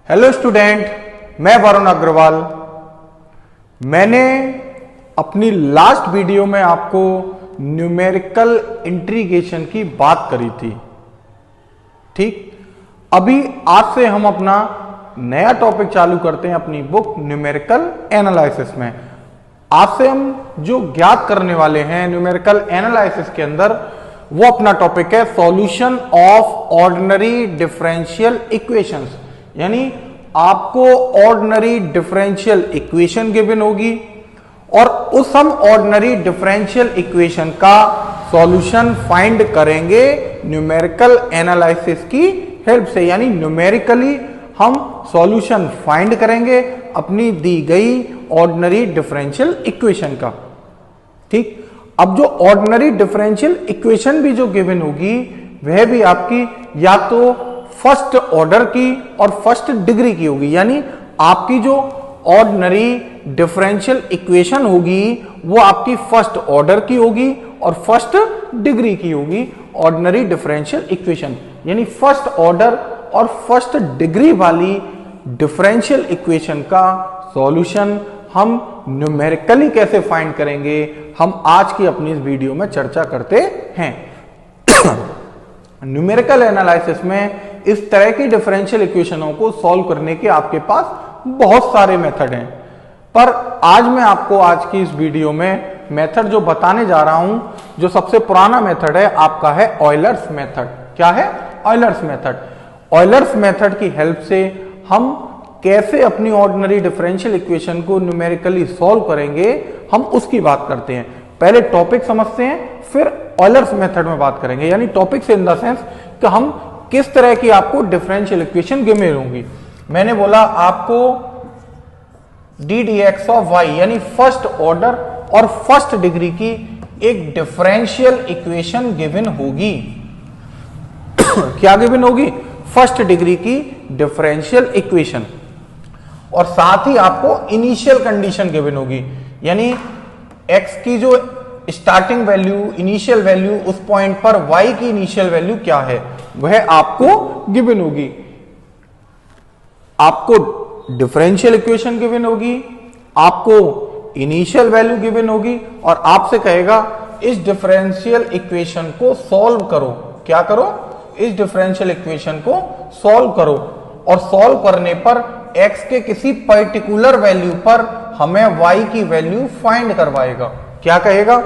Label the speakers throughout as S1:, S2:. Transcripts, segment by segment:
S1: Hello student, मैं वरुण अग्रवाल। मैंने अपनी लास्ट वीडियो में आपको न्यूमेरिकल इंटीग्रेशन की बात करी थी। ठीक, अभी आज से हम अपना नया टॉपिक चालू करते हैं अपनी बुक न्यूमेरिकल एनालिसिस में। आज से हम जो ज्ञात करने वाले हैं न्यूमेरिकल एनालिसिस के अंदर, वो अपना टॉपिक है solution of ordinary differential equations. यानी आपको ऑर्डिनरी डिफरेंशियल इक्वेशन गिवन होगी और उस हम ऑर्डिनरी डिफरेंशियल इक्वेशन का सॉल्यूशन फाइंड करेंगे न्यूमेरिकल एनालिसिस की हेल्प से। यानी न्यूमेरिकली हम सॉल्यूशन फाइंड करेंगे अपनी दी गई ऑर्डिनरी डिफरेंशियल इक्वेशन का। ठीक, अब जो ऑर्डिनरी डिफरेंशियल इक्वेशन भी जो गिवन होगी वह भी आपकी या तो फर्स्ट ऑर्डर की और फर्स्ट डिग्री की होगी। यानी आपकी जो ऑर्डिनरी डिफरेंशियल इक्वेशन होगी वो आपकी फर्स्ट ऑर्डर की होगी और फर्स्ट डिग्री की होगी ऑर्डिनरी डिफरेंशियल इक्वेशन। यानी फर्स्ट ऑर्डर और फर्स्ट डिग्री वाली डिफरेंशियल इक्वेशन का सॉल्यूशन हम न्यूमेरिकली कैसे फाइंड करेंगे, हम आज की अपनी इस वीडियो में चर्चा करते हैं। न्यूमेरिकल एनालिसिस में इस तरह की डिफरेंशियल इक्वेशनों को सॉल्व करने के आपके पास बहुत सारे मेथड हैं, पर आज मैं आपको आज की इस वीडियो में मेथड जो बताने जा रहा हूं, जो सबसे पुराना मेथड है आपका है ऑयलर्स मेथड। क्या है? Euler's method. ऑयलर्स मेथड की हेल्प से हम कैसे अपनी ऑर्डिनरी डिफरेंशियल इक्वेशन को न्यूमेरिकली सॉल्व करेंगे, हम उसकी बात करते हैं। पहले टॉपिक समझते हैं, फिर ऑयलर्स मेथड में बात करेंगे। यानी टॉपिक से इन द सेंस कि हम किस तरह की आपको डिफरेंशियल इक्वेशन गिवन होंगी। मैंने बोला आपको D D x of Y यानी फर्स्ट ऑर्डर और फर्स्ट डिग्री की एक डिफरेंशियल इक्वेशन गिवन होगी। क्या गिवन होगी? फर्स्ट डिग्री की डिफरेंशियल इक्वेशन। और साथ ही आपको इनिशियल कंडीशन गिवन होगी। यानी एक्स की जो स्टार्टिंग वैल्यू, इनिशियल वैल्यू, उस पॉइंट पर y की इनिशियल वैल्यू क्या है वह आपको गिवन होगी। आपको डिफरेंशियल इक्वेशन गिवन होगी, आपको इनिशियल वैल्यू गिवन होगी और आपसे कहेगा इस डिफरेंशियल इक्वेशन को सॉल्व करो। क्या करो? इस डिफरेंशियल इक्वेशन को सॉल्व करो। और सॉल्व करने पर x के किसी पर्टिकुलर वैल्यू पर हमें y की वैल्यू फाइंड करवाएगा। क्या कहेगा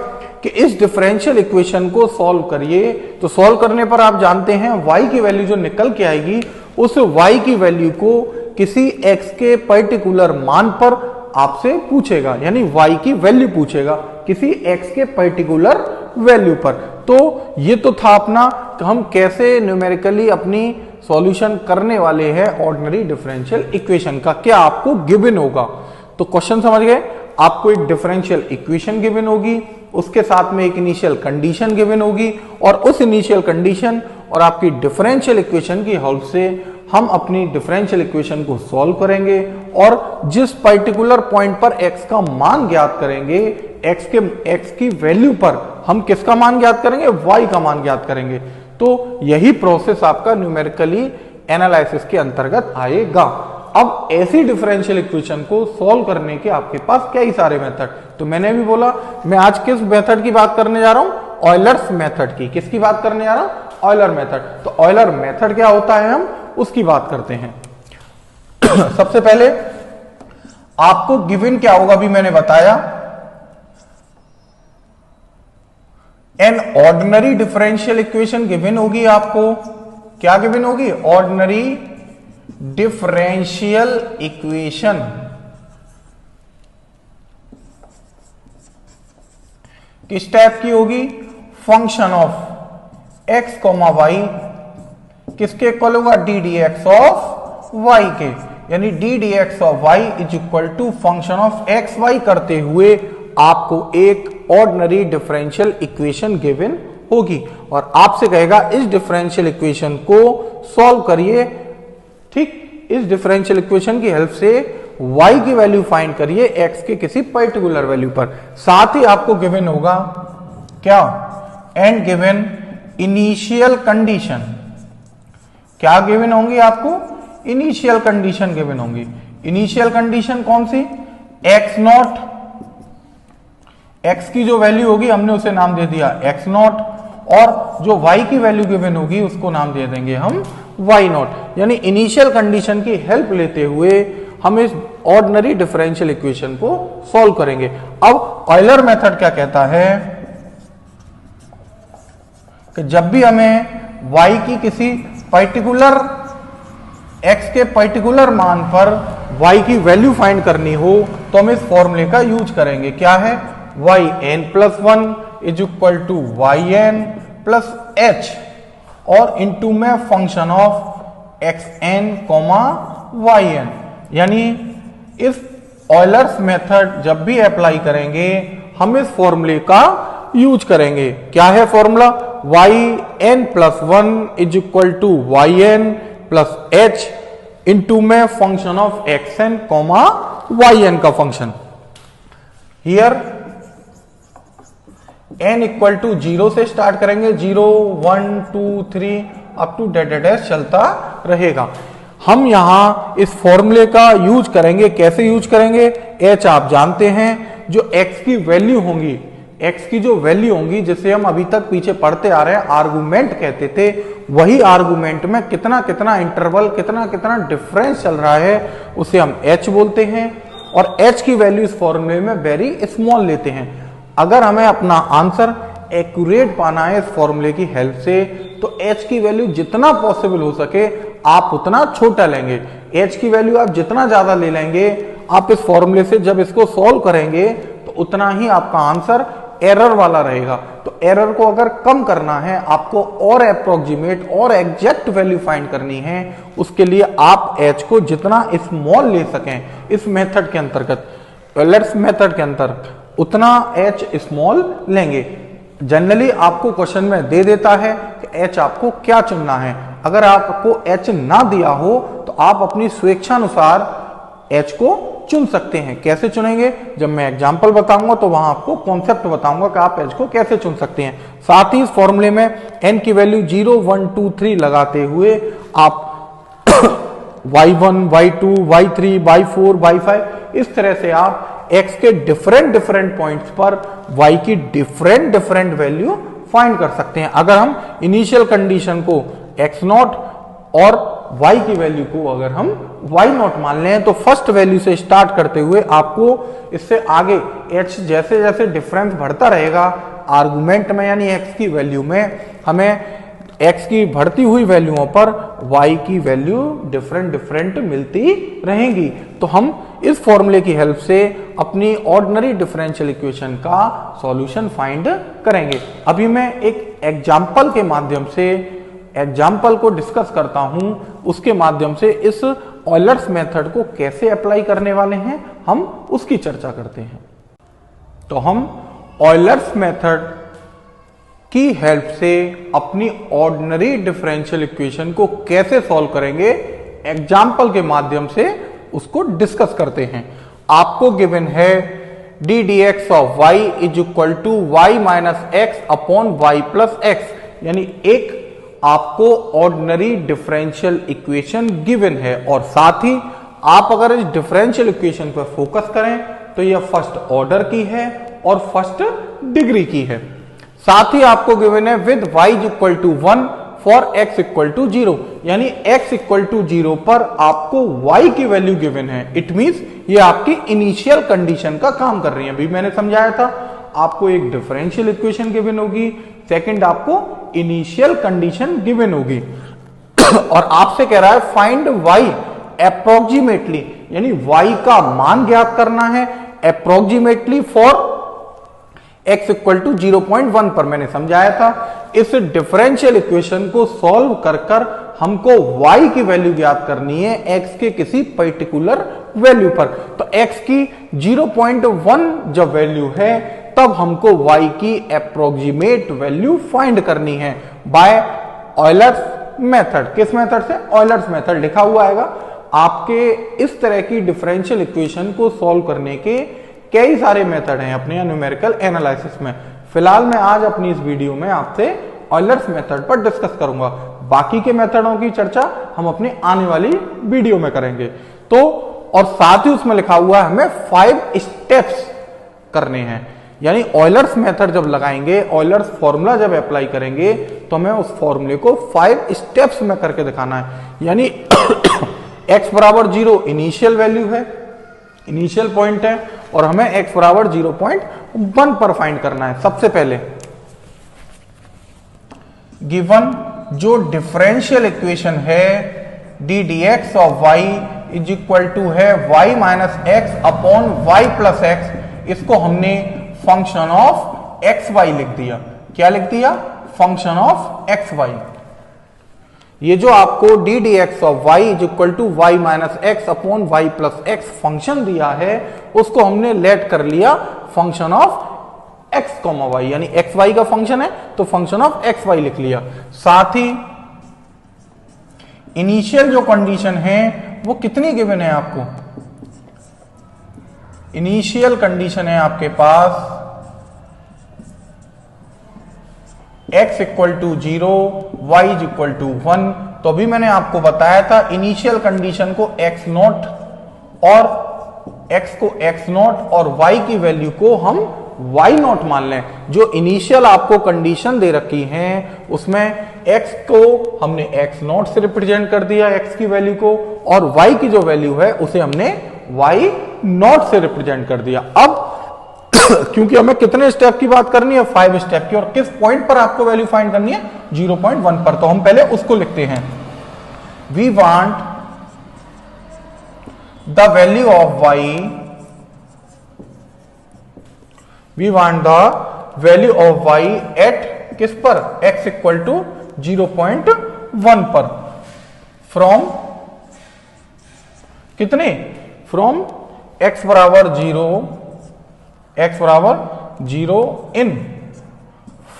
S1: कि इस डिफरेंशियल इक्वेशन को सॉल्व करिए। तो सॉल्व करने पर आप जानते हैं y की वैल्यू जो निकल के आएगी, उस y की वैल्यू को किसी x के पर्टिकुलर मान पर आपसे पूछेगा। यानी y की वैल्यू पूछेगा किसी x के पर्टिकुलर वैल्यू पर। तो ये तो था अपना कि हम कैसे न्यूमेरिकली अपनी सॉल्यूशन करने वाले हैं ऑर्डिनरी डिफरेंशियल इक्वेशन का, क्या आपको गिवन होगा। तो क्वेश्चन समझ गए? आपको एक डिफरेंशियल इक्वेशन गिवन होगी, उसके साथ में एक इनिशियल कंडीशन गिवन होगी और उस इनिशियल कंडीशन और आपकी डिफरेंशियल इक्वेशन की हेल्प से हम अपनी डिफरेंशियल इक्वेशन को सॉल्व करेंगे और जिस पर्टिकुलर पॉइंट पर x का मान ज्ञात करेंगे, x की वैल्यू पर हम किसका मान ज्ञात करेंगे? y का मान ज्ञात करेंगे। तो यही प्रोसेस आपका न्यूमेरिकली एनालिसिस के अंतर्गत आएगा। अब ऐसी डिफरेंशियल इक्वेशन को सॉल्व करने के आपके पास कई सारे मेथड। तो मैंने भी बोला मैं आज किस मेथड की बात करने जा रहा हूं? ऑयलर्स मेथड की। किसकी बात करने जा रहा हूं? Euler method. तो ऑयलर मेथड क्या होता है, हम उसकी बात करते हैं। सबसे पहले आपको गिवन क्या होगा, अभी मैंने बताया, an ordinary differential equation given होगी। आपको क्या गिवन होगी? Ordinary differential equation. किस टाइप की होगी? Function of X comma Y किसके इक्वल होगा? D D x of Y के। यानी D D x of Y is equal to function of x Y करते हुए आपको एक ऑर्डिनरी डिफरेंशियल इक्वेशन गिवन होगी और आपसे कहेगा इस डिफरेंशियल इक्वेशन को सॉल्व करिए। ठीक, इस डिफरेंशियल इक्वेशन की हेल्प से y की वैल्यू फाइंड करिए x के किसी पर्टिकुलर वैल्यू पर। साथ ही आपको गिवन होगा क्या? And given initial condition. क्या गिवन होंगी आपको? इनिशियल कंडीशन गिवन होंगी। इनिशियल कंडीशन कौन सी? एक्स नॉट, एक्स की जो वैल्यू होगी हमने उसे नाम दे दिया एक्स नॉट, और जो वाई की वैल्यू गिवन होगी उसको नाम दे देंगे हम वाई नॉट। यानी इनिशियल कंडीशन की हेल्प लेते हुए हम इस ऑर्डिनरी डिफरेंशियल इक्वेशन को सॉल्व करेंगे। अब ऑयलर मेथड क्या कहता है कि जब भी हमें y की किसी पर्टिकुलर x के पर्टिकुलर मान पर y की वैल्यू फाइंड करनी हो तो हम इस फॉर्मूले का यूज करेंगे। क्या है? yn+1 is equal to yn plus h और इनटू में फंक्शन ऑफ xn yn। यानी इस ऑयलर्स मेथड जब भी अप्लाई करेंगे हम इस फॉर्मूले का यूज करेंगे। क्या है formula? yn+1 is equal to yn plus h into में फंक्शन ऑफ xn yn का function. Here n equal to 0 से स्टार्ट करेंगे, 0 1 2 3 अप टू डैश चलता रहेगा। हम यहां इस फॉर्मूले का यूज करेंगे। कैसे यूज करेंगे? h आप जानते हैं, जो x की वैल्यू होंगी, x की जो वैल्यू होंगी जिसे हम अभी तक पीछे पढ़ते आ रहे हैं आर्गुमेंट कहते थे, वही आर्गुमेंट में कितना कितना इंटरवल, कितना कितना डिफरेंस चल रहा है उसे हम h बोलते हैं। और h की वैल्यू इस फॉर्मूले में वेरी स्मॉल लेते हैं। अगर हमें अपना आंसर एक्यूरेट पाना है इस फॉर्मूले की हेल्प से तो h की वैल्यू जितना पॉसिबल हो सके आप उतना छोटा लेंगे। h की वैल्यू आप जितना ज्यादा ले लेंगे, आप इस फॉर्मूले से जब इसको सॉल्व करेंगे तो उतना ही आपका आंसर एरर वाला रहेगा। तो एरर को अगर कम करना है, आपको और अप्रोक्सीमेट और एग्जैक्ट वैल्यू फाइंड करनी है, उसके लिए आप h को जितना स्मॉल ले सकें इस मेथड के अंतर्गत, ऑयलर्स मेथड के अंतर्गत, उतना h स्मॉल लेंगे। जनरली आपको क्वेश्चन में दे देता है कि h आपको क्या चुनना है। अगर आपको h ना दिया हो तो आप अपनी स्वेच्छानुसार h को चुन सकते हैं। कैसे चुनेंगे? जब मैं एग्जांपल बताऊंगा तो वहां आपको कॉन्सेप्ट बताऊंगा कि आप h को कैसे चुन सकते हैं। साथ ही इस फॉर्मूले में n की वैल्यू 0 1 2 3 लगाते हुए आप y1 y2 y3 y4 y5 इस तरह से आप x के डिफरेंट पॉइंट्स पर y की डिफरेंट वैल्यू फाइंड कर सकते हैं। अगर हम इनिशियल कंडीशन को x0 और y की वैल्यू को अगर हम y0 मान लें तो फर्स्ट वैल्यू से स्टार्ट करते हुए आपको इससे आगे h जैसे जैसे डिफरेंस बढ़ता रहेगा आर्गुमेंट में, यानी x की वैल्यू में, हमें x की बढ़ती हुई वैल्यूओं पर y की वैल्यू डिफरेंट मिलती रहेंगी। तो हम इस फॉर्मूले की हेल्प से अपनी ऑर्डिनरी डिफरेंशियल इक्वेशन का सॉल्यूशन फाइंड करेंगे। अभी मैं एक एग्जाम्पल के माध्यम से एग्जाम्पल को डिस्कस करता हूं, उसके माध्यम से इस ऑयलर्स मेथड को कैसे अप्लाई करने वाले हैं हम उसकी चर्चा करते हैं। तो हम ऑयलर्स मेथड की हेल्प से अपनी ऑर्डिनरी डिफरेंशियल इक्वेशन को कैसे सॉल्व करेंगे, एग्जाम्पल के माध्यम से उसको डिस्कस करते हैं। आपको गिवन है D D x of Y is equal to Y minus x upon Y plus X, यानी एक आपको ऑर्डिनरी डिफरेंशियल इक्वेशन गिवन है। और साथ ही आप अगर इस डिफरेंशियल इक्वेशन पर फोकस करें तो यह फर्स्ट ऑर्डर की है और फर्स्ट डिग्री की है। साथ ही आपको गिवन है with y equal to 1 for x equal to 0, यानी x इक्वल टू 0 पर आपको y की वैल्यू गिवन है। इट मींस ये आपकी इनिशियल कंडीशन का काम कर रही है। अभी मैंने समझाया था आपको एक डिफरेंशियल इक्वेशन गिवन होगी, सेकंड आपको इनिशियल कंडीशन गिवन होगी और आपसे कह रहा है फाइंड y अप्रोक्सीमेटली, यानी y का मान ज्ञात करना है approximately for x equal to 0.1 पर। मैंने समझाया था इस डिफरेंशियल इक्वेशन को सॉल्व कर हमको y की वैल्यू ज्ञात करनी है x के किसी पर्टिकुलर वैल्यू पर। तो x की 0.1 जब वैल्यू है तब हमको y की अप्रोक्सीमेट वैल्यू फाइंड करनी है बाय ऑयलर्स मेथड। किस मेथड से? ऑयलर्स मेथड लिखा हुआ आएगा। आपके इस तरह की डिफरेंशियल इक्वेशन को सॉल्व करने के कई सारे मेथड हैं अपने न्यूमेरिकल एनालिसिस में। फिलहाल मैं आज अपनी इस वीडियो में आपसे ऑयलर्स मेथड पर डिस्कस करूंगा। बाकी के मेथडों की चर्चा हम अपनी आने वाली वीडियो में करेंगे। तो और साथ ही उसमें लिखा हुआ है हमें 5 स्टेप्स करने हैं, यानी ऑयलर्स मेथड जब लगाएंगे, ऑयलर्स फॉर्मूला जब अप्लाई करेंगे तो हमें उस फॉर्मूले को 5 स्टेप्स में करके दिखाना है। यानी x बराबर 0 इनिशियल वैल्यू है, इनिशियल पॉइंट है, और हमें x बराबर 0.1 पर फाइंड करना है। सबसे पहले गिवन जो डिफरेंशियल इक्वेशन है D D x of Y is equal to है y minus x upon Y plus X, इसको हमने फंक्शन ऑफ एक्स वाई लिख दिया। क्या लिख दिया? Function of x Y. ये जो आपको D D x of Y is equal to Y minus x upon Y plus X function दिया है, उसको हमने लेट कर लिया function of X comma Y, यानी एक्स वाई का फंक्शन है तो फंक्शन ऑफ एक्स वाई लिख लिया। साथ ही इनिशियल जो कंडीशन है वो कितनी गिवन है आपको? इनिशियल कंडीशन है आपके पास x equal to 0, Y is equal to 1। तो अभी मैंने आपको बताया था इनिशियल कंडीशन को x नॉट और x को x नॉट और y की वैल्यू को हम y नॉट मान लें। जो इनिशियल आपको कंडीशन दे रखी है उसमें x को हमने x नॉट से रिप्रेजेंट कर दिया, x की वैल्यू को, और y की जो वैल्यू है उसे हमने y नॉट से रिप्रेजेंट कर दिया। अब क्योंकि हमें कितने स्टेप की बात करनी है? 5 स्टेप की, और किस पॉइंट पर आपको वैल्यू फाइंड करनी है? 0.1 पर। तो हम पहले उसको लिखते हैं। We want the value of y, we want the value of y at किस पर? x इक्वल टू 0.1 पर, फ्रॉम कितने? फ्रॉम x बराबर 0, x बराबर 0 इन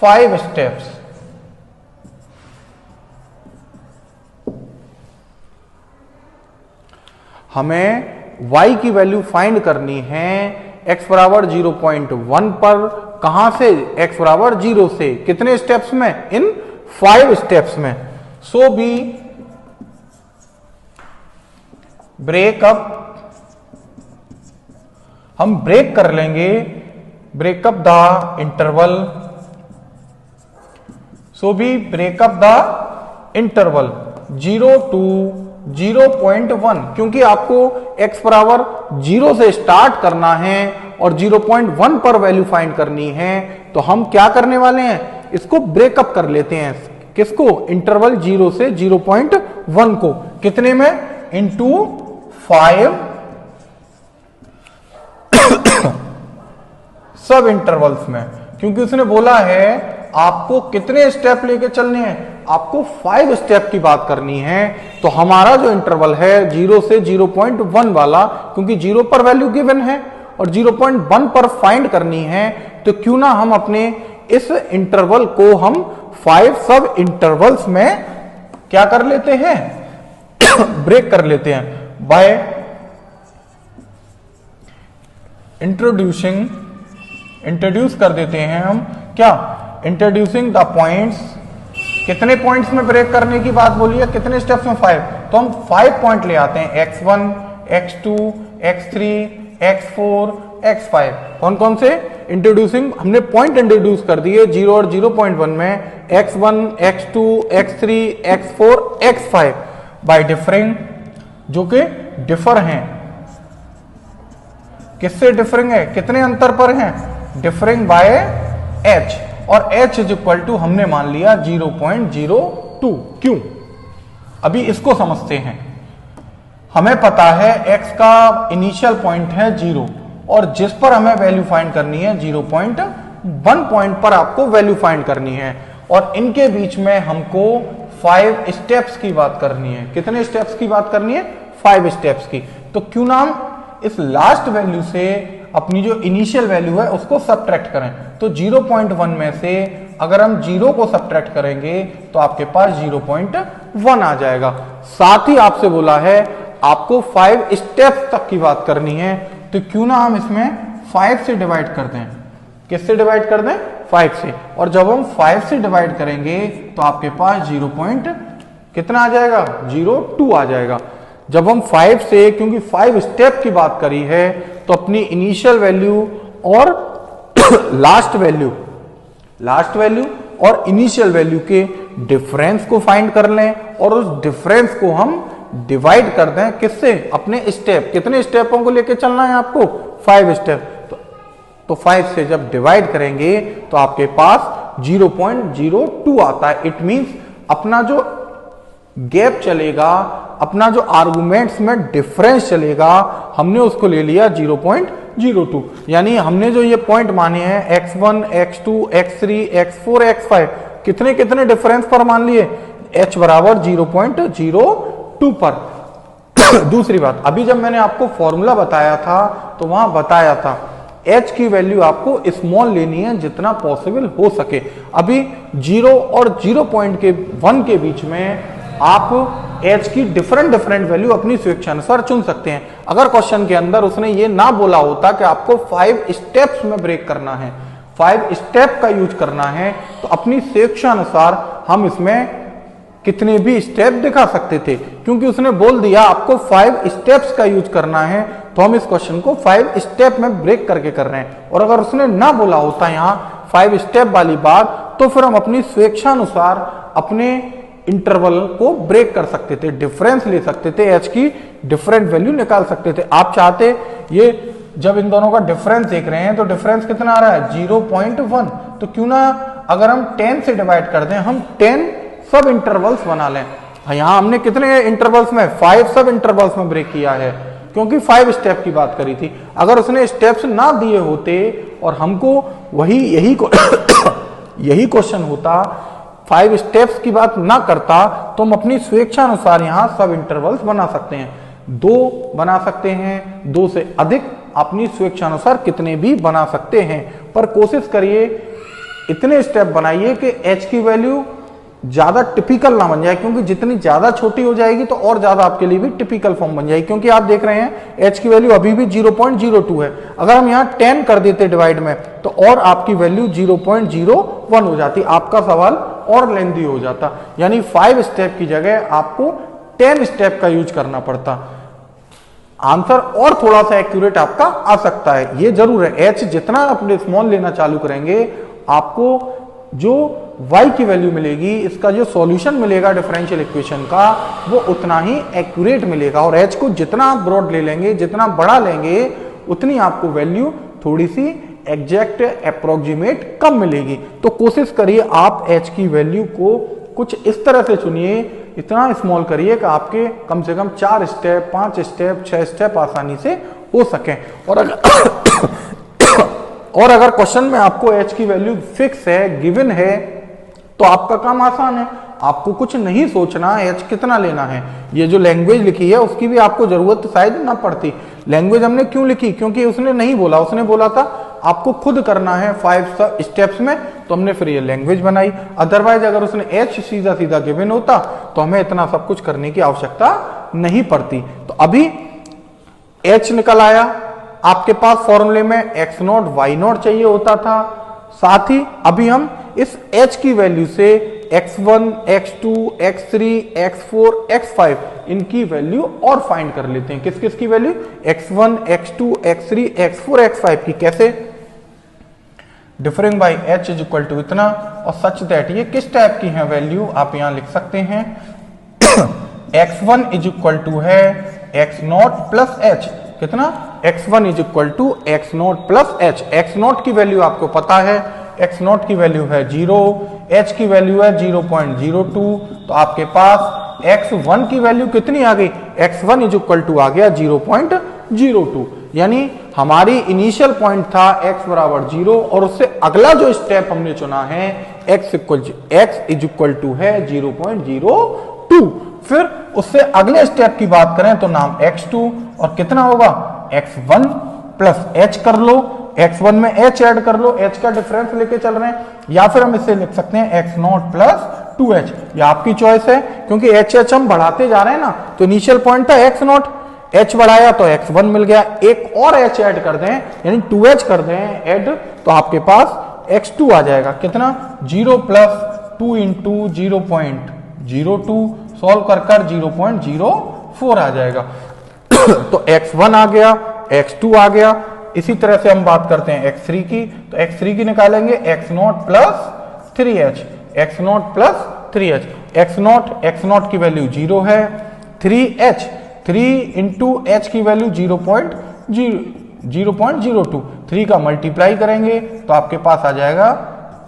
S1: 5 स्टेप्स। हमें y की वैल्यू फाइंड करनी है x बराबर 0.1 पर। कहां से? x बराबर 0 से। कितने स्टेप्स में? इन 5 स्टेप्स में। सो बी ब्रेक अप, हम ब्रेक कर लेंगे, break up the interval. So we break up the interval 0 to 0.1, क्योंकि आपको x बराबर 0 से स्टार्ट करना है और 0.1 पर वैल्यू फाइंड करनी है। तो हम क्या करने वाले हैं? इसको ब्रेकअप कर लेते हैं। किसको? इंटरवल 0 से 0.1 को। कितने में? इनटू 5 सब इंटरवल्स में, क्योंकि उसने बोला है आपको कितने स्टेप लेके चलने हैं? आपको 5 स्टेप की बात करनी है। तो हमारा जो इंटरवल है 0 से 0.1 वाला, क्योंकि 0 पर वैल्यू गिवन है और 0.1 पर फाइंड करनी है, तो क्यों ना हम अपने इस इंटरवल को हम 5 सब इंटरवल्स में क्या कर लेते हैं? ब्रेक कर लेते हैं बाय इंट्रोड्यूस कर देते हैं हम क्या? Introducing the points. कितने पॉइंट्स में ब्रेक करने की बात बोली है? कितने स्टेप्स में? 5। तो हम 5 पॉइंट ले आते हैं, x1, x2, x3, x4, x5। कौन कौन से? इंट्रोड्यूसिंग, हमने पॉइंट इंट्रोड्यूस कर दिए 0 और 0.1 में, x1, x2, x3, x4, x5 bye differing, जो कि डिफर हैं। किससे डिफरिंग है? कितने अंतर पर हैं? डिफरिंग बाय h, और h इज इक्वल टू हमने मान लिया 0.02। क्यों? अभी इसको समझते हैं। हमें पता है x का इनिशियल पॉइंट है 0, और जिस पर हमें वैल्यू फाइंड करनी है 0.1 पॉइंट पर आपको वैल्यू फाइंड करनी है, और इनके बीच में हमको 5 स्टेप्स की बात करनी है। कितने स्टेप्स की बात करनी है? 5 स्टेप्स की। तो क्यों ना हम इस लास्ट वैल्यू से अपनी जो इनिशियल वैल्यू है उसको सब्ट्रैक्ट करें। तो 0.1 में से अगर हम 0 को सब्ट्रैक्ट करेंगे तो आपके पास 0.1 आ जाएगा। साथ ही आपसे बोला है आपको 5 स्टेप्स तक की बात करनी है, तो क्यों ना हम इसमें 5 से डिवाइड कर दें। किससे डिवाइड कर दें? 5 से। और जब हम 5 से डिवाइड करेंगे तो आपके पास कितना आ जाएगा 0.2 आ जाएगा। जब हम 5 से, क्योंकि 5 स्टेप की बात करी है, तो अपनी इनिशियल वैल्यू और लास्ट वैल्यू और इनिशियल वैल्यू के डिफरेंस को फाइंड कर लें और उस डिफरेंस को हम डिवाइड कर दें किससे, अपने स्टेप। कितने स्टेपों को लेके चलना है आपको 5 स्टेप, तो 5 से जब डिवाइड करेंगे तो आपके पास 0.02 आता है। इट मींस अपना जो गैप चलेगा, अपना जो आर्गुमेंट्स में डिफरेंस चलेगा, हमने उसको ले लिया 0.02। यानी हमने जो ये पॉइंट माने हैं x1, x2, x3, x4, x5, कितने कितने डिफरेंस पर मान लिए, h बराबर 0.02 पर। दूसरी बात, अभी जब मैंने आपको फॉर्मूला बताया था तो वहां बताया था h की वैल्यू आपको स्मॉल लेनी है जितना पॉसिबल हो सके। अभी 0 और 0.1 के बीच में आप h की डिफरेंट वैल्यू अपनी स्वेच्छानुसार चुन सकते हैं। अगर क्वेश्चन के अंदर उसने ये ना बोला होता कि आपको 5 स्टेप्स में ब्रेक करना है, 5 स्टेप का यूज करना है, तो अपनी स्वेच्छानुसार हम इसमें कितने भी स्टेप दिखा सकते थे। क्योंकि उसने बोल दिया आपको 5 स्टेप्स का यूज करना है, तो हम इस क्वेश्चन को 5 स्टेप में ब्रेक करके कर रहे हैं। और अगर उसने ना बोला होता यहाँ 5 स्टेप वाली बात, तो फिर हम अपनी स्वेच्छानुसार अपने इंटरवल को ब्रेक कर सकते थे, डिफरेंस ले सकते थे, h की डिफरेंट वैल्यू निकाल सकते थे। आप चाहते, ये जब इन दोनों का डिफरेंस देख रहे हैं तो डिफरेंस कितना आ रहा है 0.1, तो क्यों ना अगर हम 10 से डिवाइड कर दें, हम 10 सब इंटरवल्स बना लें। यहां हमने कितने इंटरवल्स में, 5 सब इंटरवल्स में ब्रेक किया है, क्योंकि 5 स्टेप की बात करी थी। अगर उसने स्टेप्स ना दिए होते और हमको यही क्वेश्चन होता, 5 स्टेप्स की बात ना करता, तो हम अपनी स्वेच्छानुसार यहां सब इंटरवल्स बना सकते हैं। 2 बना सकते हैं, 2 से अधिक अपनी स्वेच्छानुसार कितने भी बना सकते हैं। पर कोशिश करिए इतने स्टेप बनाइए कि h की वैल्यू ज्यादा टिपिकल ना बन जाए, क्योंकि जितनी ज्यादा छोटी हो जाएगी तो और ज्यादा आपके लिए भी टिपिकल फॉर्म बन जाएगी। क्योंकि आप देख रहे हैं h की वैल्यू अभी भी 0.02 है, अगर हम यहाँ 10 कर देते डिवाइड में, तो और आपकी वैल्यू 0.01 हो जाती, आपका सवाल और लेंथी हो जाता। यानी 5 स्टेप की जगह आपको 10 स्टेप का यूज करना पड़ता, आंसर और थोड़ा सा एक्यूरेट आपका आ सकता है। ये जरूर है, h जितना अपने स्मॉल लेना चालू करेंगे, आपको जो y की वैल्यू मिलेगी, इसका जो सॉल्यूशन मिलेगा डिफरेंशियल इक्वेशन का, वो उतना ही एक्यूरेट मिलेगा। और h को जितना आप ब्रॉड ले लेंगे, जितना बड़ा लेंगे, उतनी आपको वैल्यू थोड़ी सी एग्जैक्ट अप्रोक्सीमेट कम मिलेगी। तो कोशिश करिए आप h की वैल्यू को कुछ इस तरह से चुनिए, इतना स्मॉल करिए कि आपके कम से कम 4 स्टेप, 5 स्टेप, 6 स्टेप आसानी से हो सके। और अगर क्वेश्चन में आपको h की वैल्यू फिक्स है, गिवन है, तो आपका काम आसान है, आपको कुछ नहीं सोचना h कितना लेना है। ये जो लैंग्वेज लिखी है उसकी भी आपको जरूरत शायद ना पड़ती। लैंग्वेज हमने क्यों लिखी, क्योंकि उसने नहीं बोला, उसने बोला था आपको खुद करना है 5 स्टेप्स में, तो हमने फिर ये लैंग्वेज बनाई। अदरवाइज अगर उसने h सीधा सीधा गिवन होता तो हमें इतना सब कुछ करने की आवश्यकता नहीं पड़ती। तो अभी h निकल आया, आपके पास फॉर्मूले में x0 y0 चाहिए होता था। साथ ही अभी हम इस h की वैल्यू से x1, x2, x3, x4, x5 इनकी वैल्यू और फाइंड कर लेते हैं। किस किस की value, x1, x2, x3, x4, x5 की। कैसे, differing by h is equal to इतना, और सच दैट ये किस टाइप की है वैल्यू आप यहां लिख सकते हैं। x1 इज इक्वल टू है x0 प्लस h, कितना, x1 is equal to x0 plus h। x0 की वैल्यू आपको पता है, x0 की वैल्यू है 0, h की वैल्यू है 0.02, तो आपके पास x1 की वैल्यू कितनी आ गई, x1 इज इक्वल टू आ गया 0.02। यानी हमारी इनिशियल पॉइंट था x बराबर 0, और उससे अगला जो स्टेप हमने चुना है x इज इक्वल टू है 0.02। फिर उससे अगले स्टेप की बात करें तो नाम x2, और कितना होगा x1 प्लस h कर लो, x1 में h ऐड कर लो, h का डिफरेंस लेके चल रहे हैं, या फिर हम इसे लिख सकते हैं x0 प्लस 2h। ये आपकी चॉइस है, क्योंकि h हम बढ़ाते जा रहे हैं ना, तो इनिशियल पॉइंट था x0, h बढ़ाया तो x1 मिल गया, एक और h ऐड कर दें यानी 2h कर दें ऐड, तो आपके पास x2 आ जाएगा। कितना, 0 प्लस 2 इंटू 0.02, सॉल्व कर 0.04 आ जाएगा। तो x1 आ गया, x2 आ गया। इसी तरह से हम बात करते हैं x3 की, तो x3 की निकालेंगे x0 plus 3h, x0 plus 3h, x0 की वैल्यू 0 है, 3h 3 इंटू h की वैल्यू 0.02, 3 का मल्टीप्लाई करेंगे तो आपके पास आ जाएगा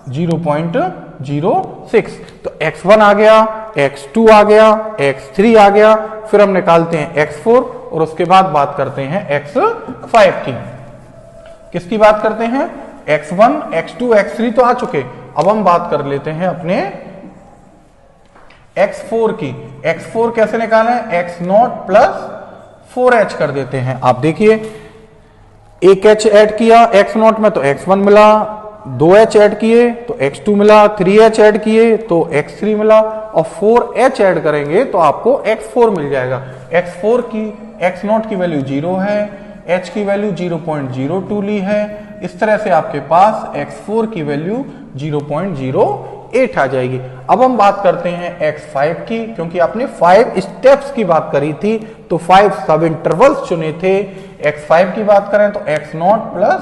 S1: 0.06। तो x1 आ गया, x2 आ गया, x3 आ गया, फिर हम निकालते हैं x4 और उसके बाद बात करते हैं x5 की। किसकी बात करते हैं? x1, x2, x3 तो आ चुके, अब हम बात कर लेते हैं अपने x4 की। x4 कैसे निकालें? x0 प्लस 4h कर देते हैं। आप देखिए, एक h ऐड किया x0 में तो x1 मिला, 2h ऐड किए तो x2 मिला, 3h ऐड किए तो x3 मिला, और 4h ऐड करेंगे तो आपको x4 मिल जाएगा। x4 की x0 की वैल्यू 0 है, h की वैल्यू 0.02 ली है। इस तरह से आपके पास x4 की वैल्यू 0.08 आ जाएगी। अब हम बात करते हैं x5 की, क्योंकि आपने 5 स्टेप्स की बात करी थी तो 5 सब इंटरवल्स चुने थे। x5 की बात करें तो x0 प्लस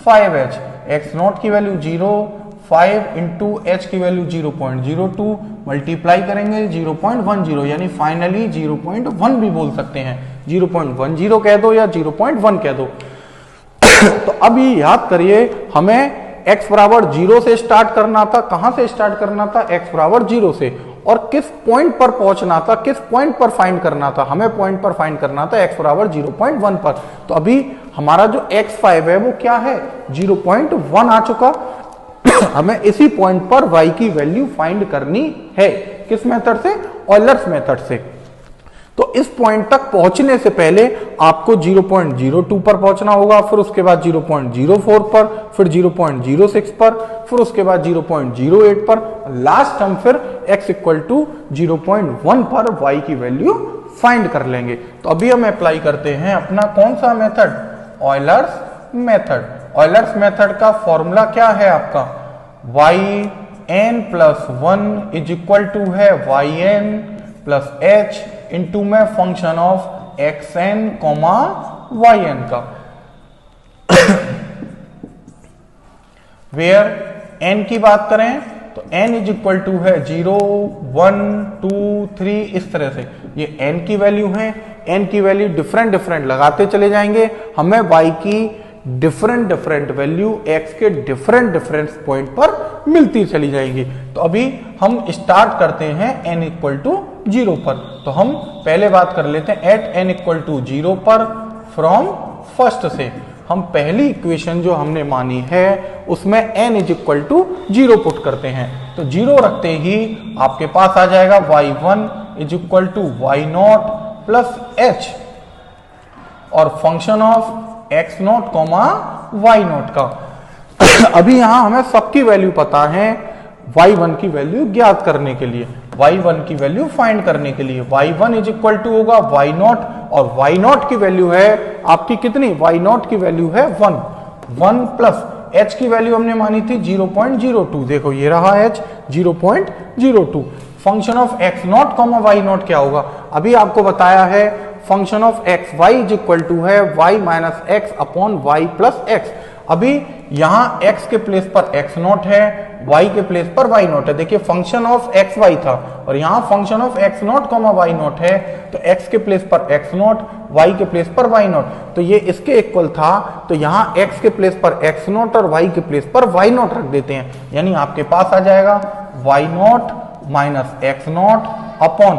S1: 5h, x0 की वैल्यू 0, 5 इंटू h की वैल्यू 0.02, मल्टीप्लाई करेंगे 0.10, यानी फाइनली 0.1 भी बोल सकते हैं, 0.10 कह दो या 0.1 कह दो। तो अब ये याद करिए, हमें x बराबर 0 से स्टार्ट करना था। कहां से स्टार्ट करना था? x बराबर 0 से। और किस पॉइंट पर पहुंचना था, किस पॉइंट पर फाइंड करना था? हमें पॉइंट पर फाइंड करना था x बराबर 0.1 पर। तो अभी हमारा जो x5 है वो क्या है? 0.1 आ चुका। हमें इसी पॉइंट पर y की वैल्यू फाइंड करनी है। किस मेथड से? ऑयलर्स मेथड से। तो इस पॉइंट तक पहुंचने से पहले आपको 0.02 पर पहुंचना होगा, फिर उसके बाद 0.04 पर, फिर 0.06 पर, फिर उसके बाद 0.08 पर, लास्ट हम फिर x इक्वल टू 0.1 पर y की वैल्यू फाइंड कर लेंगे। तो अभी हम अप्लाई करते हैं अपना कौन सा method? Euler's method. Euler's method का फॉर्मूला क्या है आपका? yn plus 1 is equal to है yn प्लस h इंटू में function of xn comma yn का, वेयर n की बात करें तो n इज इक्वल टू है 0, 1, 2, 3, इस तरह से ये n की वैल्यू है। n की वैल्यू डिफरेंट डिफरेंट लगाते चले जाएंगे, हमें y की डिफरेंट डिफरेंट वैल्यू x के डिफरेंट डिफरेंट पॉइंट पर मिलती चली जाएंगी। तो अभी हम स्टार्ट करते हैं n इक्वल टू 0 पर। तो हम पहले बात कर लेते हैं एट n इक्वल टू 0 पर फ्रॉम फर्स्ट से। हम पहली इक्वेशन जो हमने मानी है उसमें n is equal to 0 put करते हैं। तो 0 रखते ही आपके पास आ जाएगा y1 is equal to y0 plus h और function of x0 comma y0 का। अभी यहां हमें सबकी वैल्यू पता है, y1 की वैल्यू ज्ञात करने के लिए, y1 की वैल्यू फाइंड करने के लिए y1 इज इक्वल टू होगा y0 और y0 की वैल्यू है आपकी कितनी? y0 की वैल्यू है 1 प्लस h की वैल्यू हमने मानी थी 0.02। देखो ये रहा h 0.02। Function of x0 comma y0 क्या होगा? अभी आपको बताया है function of x y is equal to है y minus x upon Y plus x. अभी यहां x के प्लेस पर x0 है, y के प्लेस पर y0 है। देखिए फंक्शन ऑफ एक्स वाई था और यहां function of x0 comma y0 है, तो x के प्लेस पर x0, y के प्लेस पर y0, तो ये इसके इक्वल था। तो यहां x के प्लेस पर x0 और y के प्लेस पर y0 रख देते हैं, यानी आपके पास आ जाएगा y0 minus x0 upon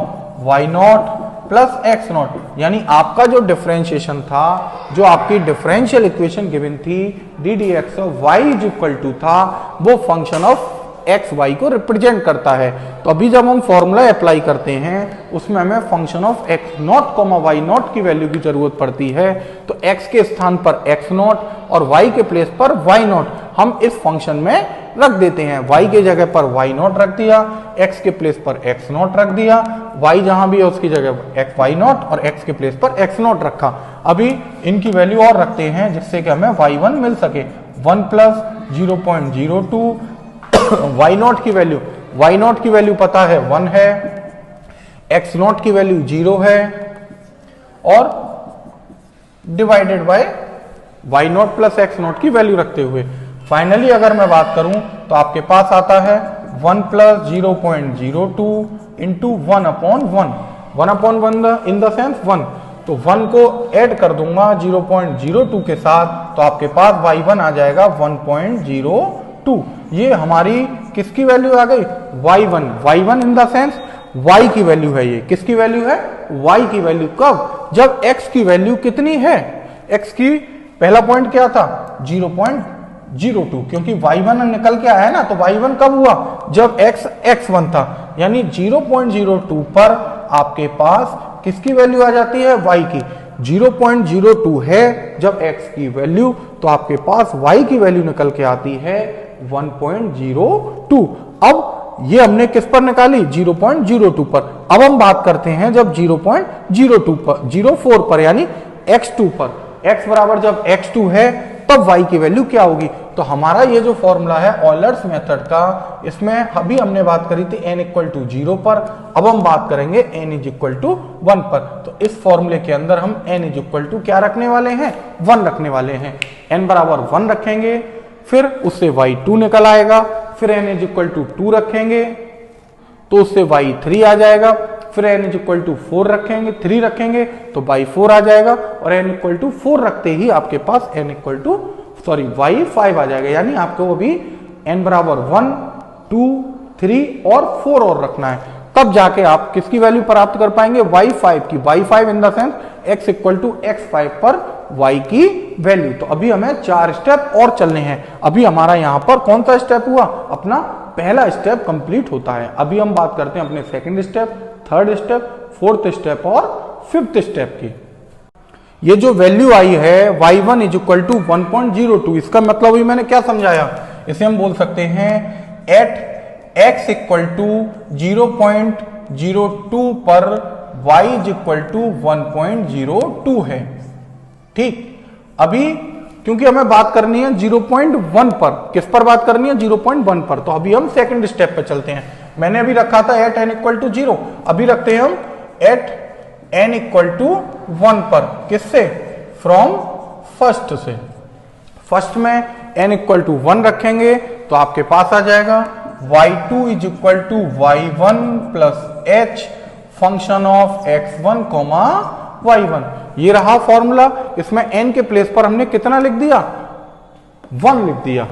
S1: y0 plus x0। यानी आपका जो डिफरेंशिएशन था, जो आपकी डिफरेंशियल इक्वेशन गिवन थी d D x of Y is equal to था, वो फंक्शन ऑफ एक्स वाई को रिप्रेजेंट करता है। तो अभी जब हम फॉर्मूला अप्लाई करते हैं उसमें हमें function of x not comma y not की वैल्यू की जरूरत पड़ती है। तो एक्स के स्थान पर एक्स नॉट और वाई के प्लेस पर वाई नॉट हम इस फंक्शन में रख देते हैं। y के जगह पर y0 रख दिया, x के प्लेस पर x0 रख दिया, y जहां भी है उसकी जगह y0 और x के प्लेस पर x0 रखा। अभी इनकी वैल्यू और रखते हैं जिससे कि हमें y1 मिल सके। 1 प्लस 0.02 y0 की वैल्यू पता है 1 है, एक्स नॉट की वैल्यू 0 है और divided by y not plus x not की वैल्यू रखते हुए। फाइनली अगर मैं बात करूं तो आपके पास आता है 1 plus 0.02 into 1/1 1/1 in the sense 1, तो 1 को ऐड कर दूंगा 0.02 के साथ, तो आपके पास y1 आ जाएगा 1.02। ये हमारी किसकी वैल्यू आ गई? y1 in the sense y की वैल्यू है। ये किसकी वैल्यू है? y की वैल्यू। कब? जब x की वैल्यू कितनी है? x की पहला पॉइंट क्या था? 0.02, क्योंकि y1 निकल के आया ना, तो y1 कब हुआ? जब x1 था, यानी 0.02 पर आपके पास किसकी वैल्यू आ जाती है? y की। 0.02 है जब x की वैल्यू, तो आपके पास y की वैल्यू निकल के आती है 1.02। अब ये हमने किस पर निकाली? 0.02 पर। अब हम बात करते हैं जब 0.02 पर, 04 पर, यानी x2 पर। x बराबर जब x2 है तब y की वैल्यू क्या होगी? तो हमारा ये जो फॉर्मूला है ऑयलर्स मेथड का, इसमें अभी हमने बात करी थी n इक्वल टू 0 पर, अब हम बात करेंगे n इज इक्वल टू 1 पर। तो इस फॉर्मूले के अंदर हम n इज इक्वल टू क्या रखने वाले हैं? 1 रखने वाले हैं। n बराबर 1 रखेंगे, फिर उससे y2 निकल आएगा, फिर n इज इक्वल टू 2 रखेंगे तो उससे y3 आ जाएगा, फिर n इज इक्वल टू 4 रखेंगे, 3 रखेंगे तो y4 आ जाएगा, और n इक्वल टू 4 रखते ही आपके पास n इक्वल टू y5 आ जाएगा। यानी आपको अभी n बराबर 1, 2, 3 और 4 और रखना है, तब जाके आप किसकी वैल्यू प्राप्त कर पाएंगे? y5 की। y5 in the sense x equal to x5 पर y की वैल्यू। तो अभी हमें 4 स्टेप और चलने हैं। अभी हमारा यहां पर कौन सा स्टेप हुआ? अपना पहला स्टेप कंप्लीट होता है। अभी हम बात करते हैं अपने second step, third step, fourth step और फिफ्थ स्टेप की। ये जो वैल्यू आई है y1 इज इक्वल टू 1.02, इसका मतलब भी मैंने क्या समझाया? इसे हम बोल सकते हैं एट x इक्वल टू 0.02 पर y इज इक्वल टू 1.02 है। ठीक, अभी क्योंकि हमें बात करनी है 0.1 पर, किस पर बात करनी है? 0.1 पर। तो अभी हम सेकंड स्टेप पे चलते हैं। मैंने अभी रखा था एट n इक्वल टू 0, अभी रखते हैं हम एट n इक्वल टू 1 पर। किससे? फ्रॉम फर्स्ट से। फर्स्ट में n इक्वल टू 1 रखेंगे तो आपके पास आ जाएगा y2 is equal to y1 plus h function of x1 comma y1। ये रहा फॉर्मूला। इसमें n के प्लेस पर हमने कितना लिख दिया? 1 लिख दिया।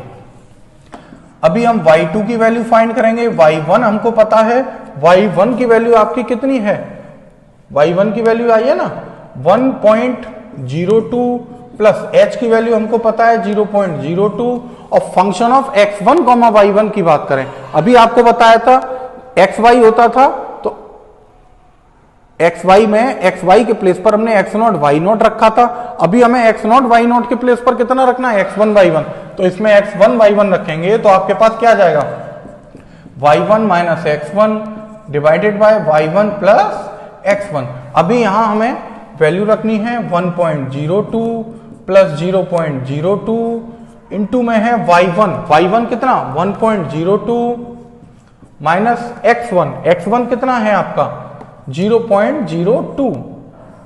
S1: अभी हम y2 की वैल्यू फाइंड करेंगे। y1 हमको पता है, y1 की वैल्यू आपकी कितनी है? y1 की वैल्यू आई है ना 1.02 प्लस h की वैल्यू हमको पता है 0.02, और function of x1 comma y1 की बात करें, अभी आपको बताया था xy होता था, तो xy में xy के प्लेस पर हमने x0 y0 रखा था। अभी हमें x0 y0 के प्लेस पर कितना रखना है? x1 y1। तो इसमें x1 y1 रखेंगे तो आपके पास क्या जाएगा? y1 minus x1 divided by y1 plus x1। अभी यहां हमें वैल्यू रखनी है 1.02 प्लस 0.02 इंटू में है y1 कितना? 1.02 माइनस x1 कितना है आपका? 0.02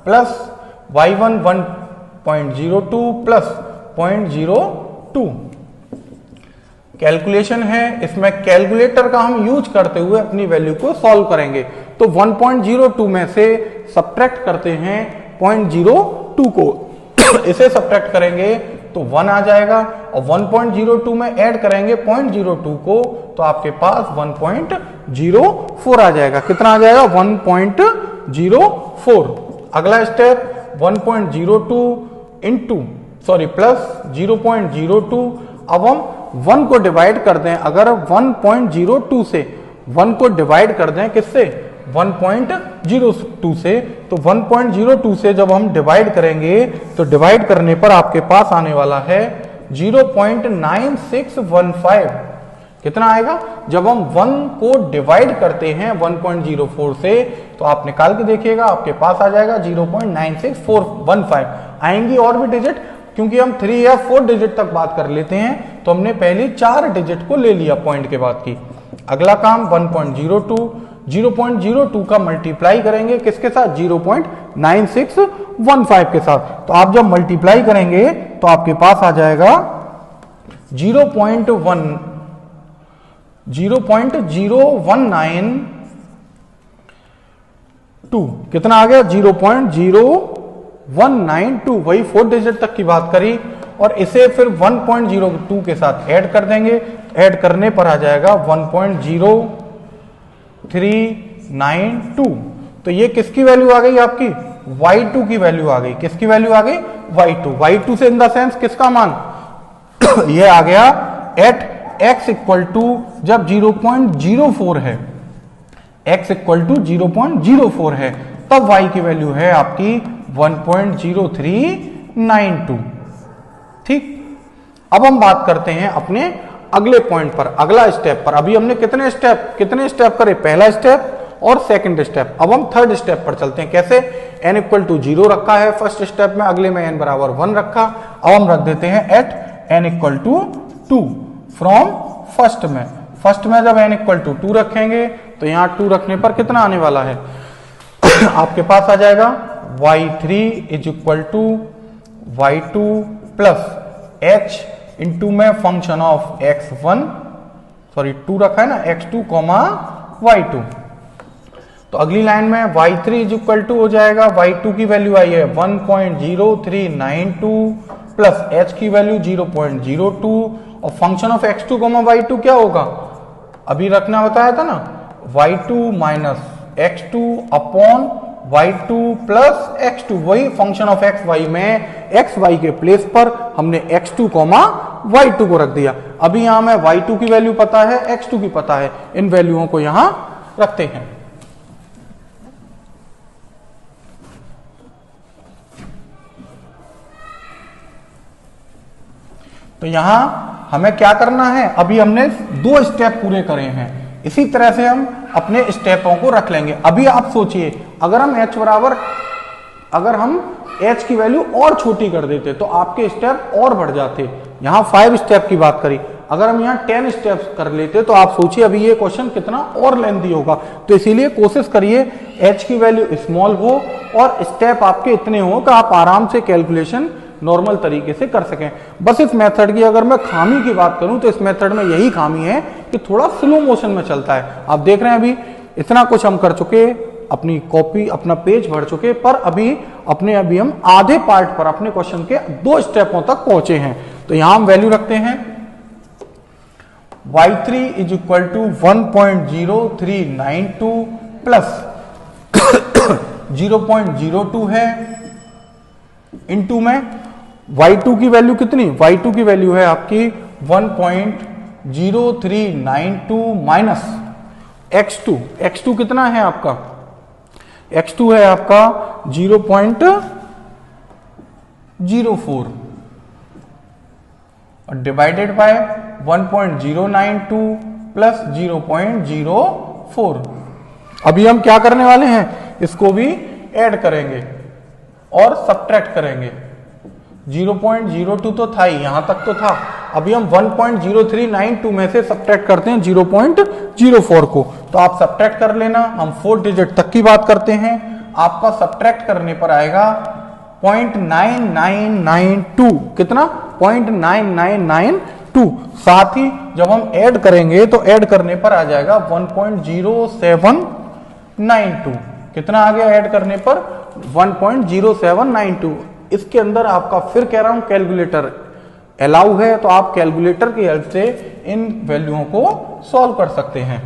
S1: प्लस y1 1.02 प्लस 0.02। कैलकुलेशन है, इसमें कैलकुलेटर का हम यूज करते हुए अपनी वैल्यू को सॉल्व करेंगे। तो 1.02 में से सब्ट्रैक्ट करते हैं 0.02 को इसे सब्ट्रैक्ट करेंगे तो 1 आ जाएगा, और 1.02 में ऐड करेंगे 0.02 को तो आपके पास 1.04 आ जाएगा। कितना आ जाएगा? 1.04। अगला स्टेप 1.02 इंटू प्लस 0.02। अब हम 1 को डिवाइड कर दें, अगर 1.02 से 1 को डिवाइड कर दें किससे? 1.02 से, तो 1.02 से जब हम डिवाइड करेंगे तो डिवाइड करने पर आपके पास आने वाला है 0.9615। कितना आएगा? जब हम 1 को डिवाइड करते हैं 1.04 से तो आप निकाल के देखिएगा, आपके पास आ जाएगा 0.96415। आएंगी और भी डिजिट, क्योंकि हम 3 या 4 डिजिट तक बात कर लेते हैं, तो हमने पहले 4 डिजिट को ले लिया पॉइंट के बाद की। अगला काम 1.02 0.02 का मल्टीप्लाई करेंगे किसके साथ, 0.9615 के साथ। तो आप जब मल्टीप्लाई करेंगे तो आपके पास आ जाएगा 0.0192, कितना आ गया 0.0192, वही 4 डिजिट तक की बात करी। और इसे फिर 1.02 के साथ ऐड कर देंगे, ऐड करने पर आ जाएगा 1.0392। तो ये किसकी वैल्यू आ गई आपकी, y2 की वैल्यू आ गई। किसकी वैल्यू आ गई, y2 से इन द सेंस किसका मान ये आ गया एट x इक्वल टू जब 0.04 है, x इक्वल टू 0.04 है, तब y की वैल्यू है आपकी 1.0392। ठीक, अब हम बात करते हैं अपने अगले पॉइंट पर, अगला स्टेप पर। अभी हमने कितने स्टेप करे, पहला स्टेप और सेकंड स्टेप। अब हम थर्ड स्टेप पर चलते हैं। कैसे, n इक्वल टू 0 रखा है फर्स्ट स्टेप में, अगले में n बराबर 1 रखा। अब हम रख देते हैं at n equal to 2 from first में जब n इक्वल टू 2 रखेंगे तो यहां 2 रखने पर कितना आने वाला है आपके पास आ जाएगा y3 is equal to y2 plus h into में फंक्शन ऑफ x1, सॉरी 2 रखा है ना, x2 कॉमा y2। तो अगली लाइन में y3 इज इक्वल टू हो जाएगा, y2 की वैल्यू आई है 1.0392 प्लस h की वैल्यू 0.02 और function of x2 comma y2 क्या होगा, अभी रखना बताया था ना, y2 minus x2 upon y2 plus x2, वही फंक्शन ऑफ xy में xy के प्लेस पर हमने x2 कॉमा y2 को रख दिया। अभी यहां में y2 की वैल्यू पता है, x2 की पता है, इन वैल्यूओं को यहां रखते हैं। तो यहां हमें क्या करना है, अभी हमने 2 स्टेप पूरे करे हैं, इसी तरह से हम अपने स्टेपों को रख लेंगे। अभी आप सोचिए, अगर हम h की वैल्यू और छोटी कर देते तो आपके स्टेप और बढ़ जाते। यहां 5 स्टेप की बात करी, अगर हम यहां 10 स्टेप्स कर लेते तो आप सोचिए अभी ये क्वेश्चन कितना और लेंथी होगा। तो इसीलिए कोशिश करिए h की वैल्यू स्मॉल हो और स्टेप आपके इतने हो कि आप आराम से कैलकुलेशन नॉर्मल तरीके से कर सकें। बस इस मेथड की अगर मैं खामी की बात करूं तो इस मेथड में यही खामी है कि थोड़ा स्लो मोशन में चलता है। आप देख रहे हैं अभी इतना कुछ हम कर चुके, अपनी कॉपी अपना पेज भर चुके, पर अभी हम आधे पार्ट पर अपने क्वेश्चन के 2 स्टेपों तक पहुंचे हैं। तो यहां हम वैल्यू रखते हैं y3 is equal to 1.0392 plus 0.02 है इनटू में y2 की वैल्यू कितनी, y2 की वैल्यू है आपकी 1.0392 माइनस x2 कितना है आपका, x2 है आपका 0.04 और डिवाइडेड बाय 1.092 प्लस 0.04। अभी हम क्या करने वाले हैं, इसको भी ऐड करेंगे और सब्ट्रैक्ट करेंगे। 0.02 तो था ही, यहां तक तो था। अभी हम 1.0392 में से सब्ट्रैक्ट करते हैं 0.04 को, तो आप सब्ट्रैक्ट कर लेना। हम 4 डिजिट तक की बात करते हैं, आपका सब्ट्रैक्ट करने पर आएगा 0.9992, कितना 0.9992। साथ ही जब हम ऐड करेंगे तो ऐड करने पर आ जाएगा 1.0792, कितना आ गया ऐड करने पर 1.0792। इसके अंदर आपका फिर कह रहा हूं कैलकुलेटर अलाउ है, तो आप कैलकुलेटर की हेल्प से इन वैल्यूओं को सॉल्व कर सकते हैं।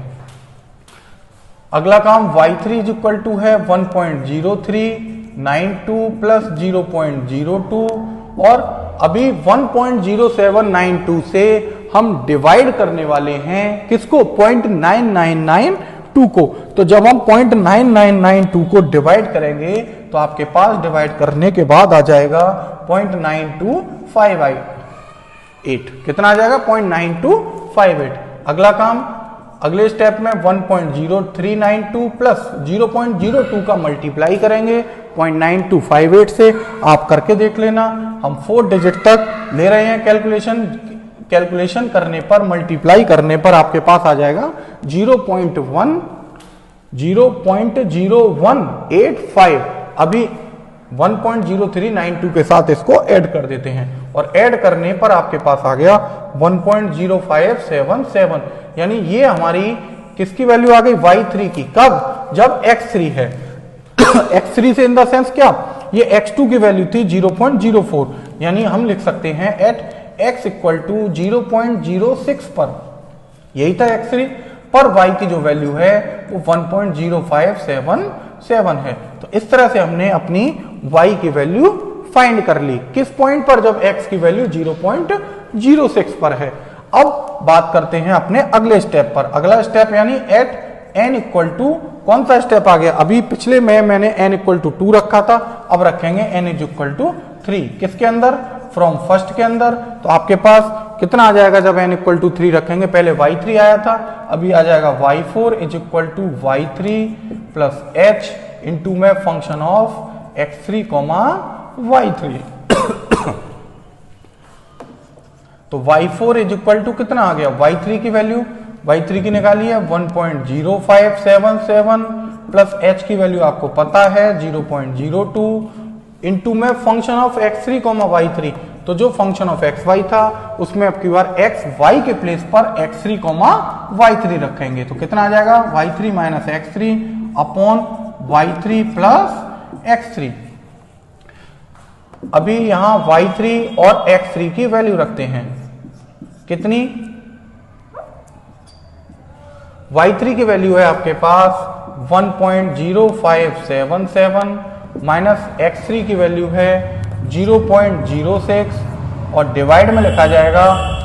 S1: अगला काम y3 इज इक्वल टू है 1.0392 प्लस 0.02 और अभी 1.0792 से हम डिवाइड करने वाले हैं किसको, 0.9992 को। तो जब हम 0.9992 को डिवाइड करेंगे तो आपके पास डिवाइड करने के बाद आ जाएगा 0.9258, कितना आ जाएगा 0.9258। अगला काम, अगले स्टेप में 1.0392 प्लस 0.02 का मल्टीप्लाई करेंगे 0.9258 से। आप करके देख लेना, हम 4 डिजिट तक ले रहे हैं कैलकुलेशन करने पर, मल्टीप्लाई करने पर आपके पास आ जाएगा 0.1 0.0185, अभी 1.0392 के साथ इसको ऐड कर देते हैं और ऐड करने पर आपके पास आ गया 1.0577, यानी ये हमारी किसकी वैल्यू आ गई, y3 की। कब, जब x3 है। x3 से इन द सेंस क्या, ये x2 की वैल्यू थी 0.04, यानी हम लिख सकते हैं एट x इक्वल टू 0.06 पर, यही था x3 पर y की जो वैल्यू है वो 1.0577 है। तो इस तरह से हमने अपनी y की वैल्यू फाइंड कर ली। किस पॉइंट पर, जब x की वैल्यू 0.06 पर है। अब बात करते हैं अपने अगले स्टेप पर। अगला स्टेप यानी एट n इक्वल टू, कौन सा स्टेप आ गया, अभी पिछले में मैंने n इक्वल टू 2 रखा था, अब रखेंगे n इज इक्वल टू 3। किसके अंदर, फ्रॉम फर्स्ट के अंदर। तो आपके पास कितना आ जाएगा जब n इक्वल टू 3 रखेंगे, पहले y3 आया था, अभी आ जाएगा y4 is equal to y3 plus h into में function of x3 comma y3। तो y4 इज इक्वल टू कितना आ गया, y3 की वैल्यू, y3 की निकाली है 1.0577 प्लस h की वैल्यू आपको पता है 0.02 इंटू में function of x3 comma y3। तो जो फंक्शन ऑफ xy था उसमें अब की बार xy के प्लेस पर x3 कॉमा y3 रखेंगे। तो कितना आ जाएगा, y3 minus x3 upon y3 plus x3। अभी यहां y3 और x3 की वैल्यू रखते हैं, कितनी, y3 की वैल्यू है आपके पास 1.0577 माइनस x3 की वैल्यू है 0.06 और डिवाइड में लिखा जाएगा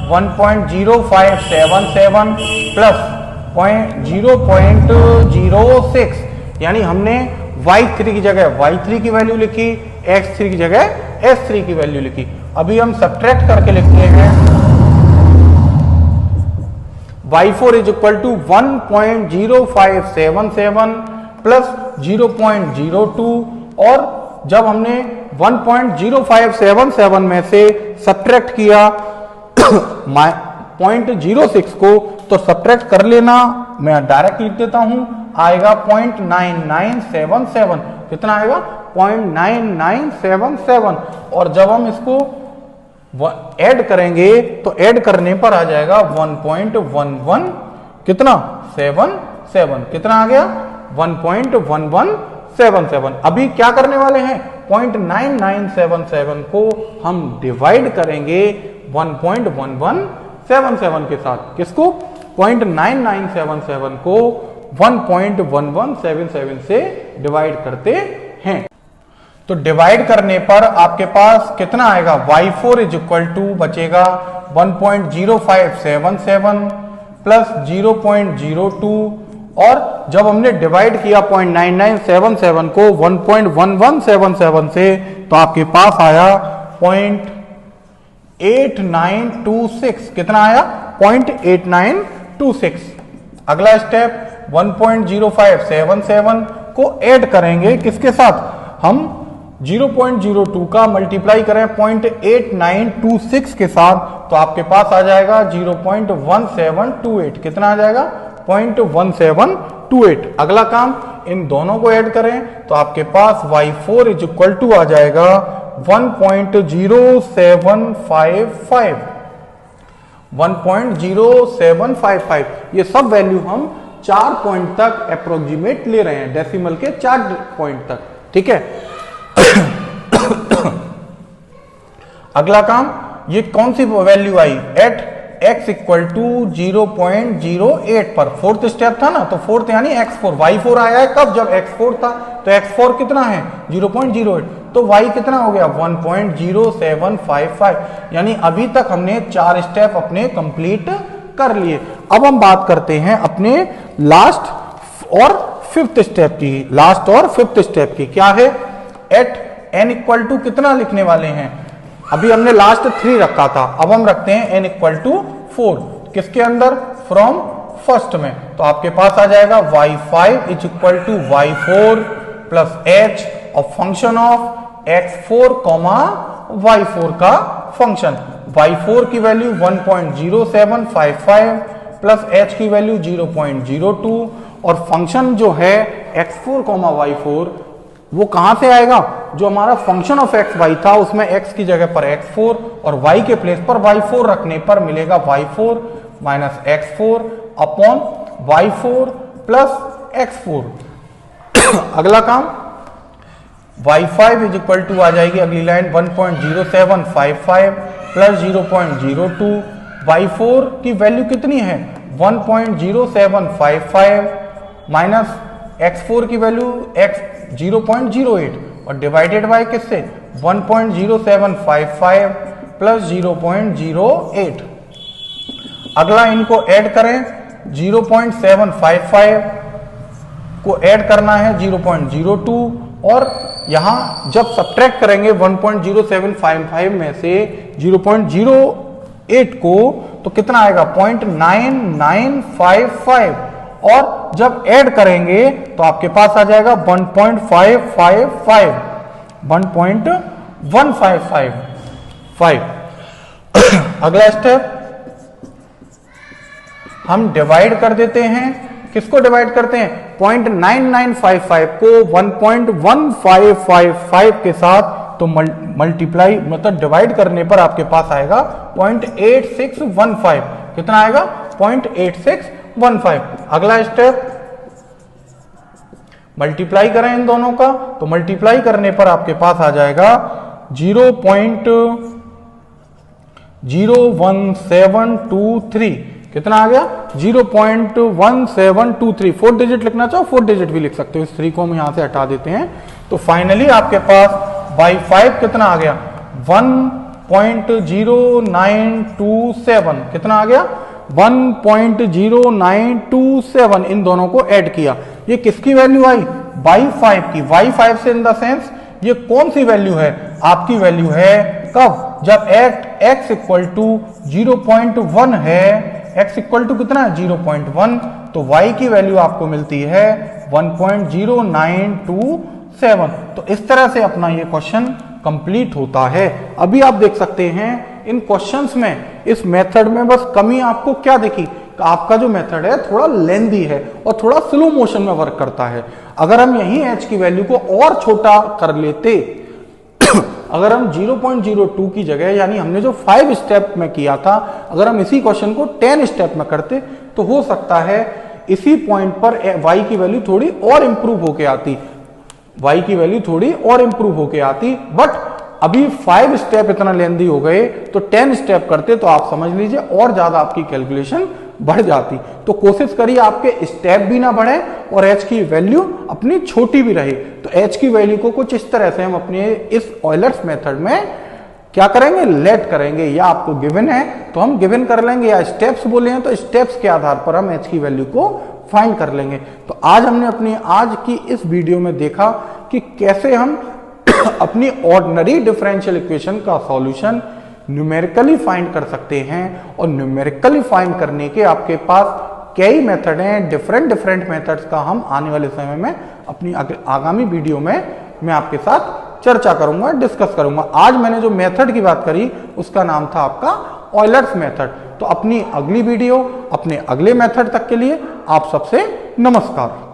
S1: 1.0577 प्लस 0.06, यानी हमने y3 की जगह y3 की वैल्यू लिखी, x3 की जगह s3 की वैल्यू लिखी। अभी हम सब्ट्रैक्ट करके लिखते हैं y4 is equal to 1.0577 plus 0.02, और जब हमने 1.0577 में से सब्ट्रैक्ट किया 0.06 को, तो सब्ट्रैक्ट कर लेना, मैं डायरेक्ट लिख देता हूं, आएगा 0.9977। कितना आएगा, 0.9977। और जब हम इसको ऐड करेंगे तो ऐड करने पर आ जाएगा 1.11 कितना 77, कितना आ गया 1.1177। अभी क्या करने वाले हैं, 0.9977 को हम डिवाइड करेंगे 1.1177 के साथ। किसको, 0.9977 को 1.1177 से डिवाइड करते हैं। तो डिवाइड करने पर आपके पास कितना आएगा, y4 इज इक्वल टू बचेगा 1.0577 प्लस 0.02, और जब हमने डिवाइड किया 0.9977 को 1.1177 से, तो आपके पास आया 0.8926। कितना आया, 0.8926। अगला स्टेप 1.0577 को ऐड करेंगे, किसके साथ, हम 0.02 का मल्टीप्लाई करें 0.8926 के साथ, तो आपके पास आ जाएगा 0.1728। कितना आ जाएगा, 0.1728। अगला काम, इन दोनों को ऐड करें तो आपके पास y4 इज इक्वल टू आ जाएगा 1.0755। 1.0755। ये सब वैल्यू हम 4 पॉइंट तक अप्रोक्सीमेट ले रहे हैं, डेसिमल के 4 पॉइंट तक, ठीक है। अगला काम, ये कौन सी वैल्यू आई, एट x इक्वल टू 0.08 पर, फोर्थ स्टेप था ना, तो फोर्थ यानी x4, y4 आया है कब, जब x4 था, तो x4 कितना है 0.08, तो y कितना हो गया 1.0755। यानी अभी तक हमने 4 स्टेप अपने कंप्लीट कर लिए। अब हम बात करते हैं अपने लास्ट और फिफ्थ स्टेप की, लास्ट और फिफ्थ स्टेप की। क्या है, एट n इक्वल टू कितना लिखने वाले हैं, अभी हमने लास्ट 3 रखा था, अब हम रखते हैं n इक्वल टू 4। किसके अंदर, फ्रॉम फर्स्ट में। तो आपके पास आ जाएगा y5 is equal to y4 plus h और function of x4 comma y4 का फंक्शन। y4 की वैल्यू 1.0755 प्लस h की वैल्यू 0.02 और फंक्शन जो है x4, y4 वो कहां से आएगा, जो हमारा फंक्शन ऑफ एक्स वाई था उसमें x की जगह पर x4 और y के प्लेस पर y4 रखने पर मिलेगा y4 minus x4 upon y4 plus x4। अगला काम y5 इज इक्वल टू आ जाएगी अगली लाइन 1.0755 प्लस 0.02। y4 की वैल्यू कितनी है 1.0755 माइनस x4 की वैल्यू x 0.08 और डिवाइडेड बाय किससे 1.0755 प्लस 0.08। अगला इनको ऐड करें 0.755 को ऐड करना है 0.02 और यहां जब सब्ट्रैक्ट करेंगे 1.0755 में से 0.08 को तो कितना आएगा 0.9955 और जब ऐड करेंगे तो आपके पास आ जाएगा 1.1555। अगला स्टेप हम डिवाइड कर देते हैं, किसको डिवाइड करते हैं 0.9955 को 1.1555 के साथ, तो मल्टीप्लाई मतलब डिवाइड करने पर आपके पास आएगा 0.8615। कितना आएगा 0.8615। अगला स्टेप मल्टीप्लाई करें इन दोनों का, तो मल्टीप्लाई करने पर आपके पास आ जाएगा 0.01723। कितना आ गया 0.1723। 4 डिजिट लिखना चाहो 4 डिजिट भी लिख सकते हो, इस 3 को हम यहां से हटा देते हैं। तो फाइनली आपके पास y5 कितना आ गया 1.0927। कितना आ गया 1.0927। इन दोनों को ऐड किया, ये किसकी वैल्यू आई y5 की। y5 से इन द सेंस ये कौन सी वैल्यू है, आपकी वैल्यू है कब, जब x इक्वल टू 0.1 है, x इक्वल टू कितना है 0.1, तो y की वैल्यू आपको मिलती है 1.0927। तो इस तरह से अपना ये क्वेश्चन कंप्लीट होता है। अभी आप देख सकते हैं इन क्वेश्चंस में इस मेथड में बस कमी आपको क्या दिखी, आपका जो मेथड है थोड़ा लेंदी है और थोड़ा स्लो मोशन में वर्क करता है। अगर हम यही h की वैल्यू को और छोटा कर लेते अगर हम 0.02 की जगह, यानी हमने जो 5 स्टेप में किया था, अगर हम इसी क्वेश्चन को 10 स्टेप में करते तो हो सकता है इसी पॉइंट पर y की वैल्यू थोड़ी और इंप्रूव होके आती, y की वैल्यू थोड़ी और इंप्रूव होके आती। बट अभी 5 स्टेप इतना लेंदी हो गए, तो 10 स्टेप करते तो आप समझ लीजिए और ज्यादा आपकी कैलकुलेशन बढ़ जाती। तो कोशिश करिए आपके स्टेप भी ना बढ़े और h की वैल्यू अपनी छोटी भी रहे। तो h की वैल्यू को कुछ इस तरह से हम अपने इस ऑयलर्स मेथड में क्या करेंगे, लेट करेंगे, या आपको गिवन है तो हम गिवन कर लेंगे, या स्टेप्स बोले हैं तो स्टेप्स के आधार पर हम h की वैल्यू को फाइंड कर लेंगे। तो आज हमने अपनी आज की इस वीडियो में देखा कि कैसे हम अपनी ऑर्डिनरी डिफरेंशियल इक्वेशन का सॉल्यूशन न्यूमेरिकली फाइंड कर सकते हैं। और न्यूमेरिकली फाइंड करने के आपके पास कई मेथड हैं, डिफरेंट मेथड्स का हम आने वाले समय में अपनी आगामी वीडियो में मैं आपके साथ चर्चा करूंगा, डिस्कस करूंगा। आज मैंने जो मेथड की बात करी उसका नाम था आपका ऑयलर्स मेथड। तो अपनी अगली वीडियो, अपने अगले मेथड तक के लिए आप सबसे नमस्कार।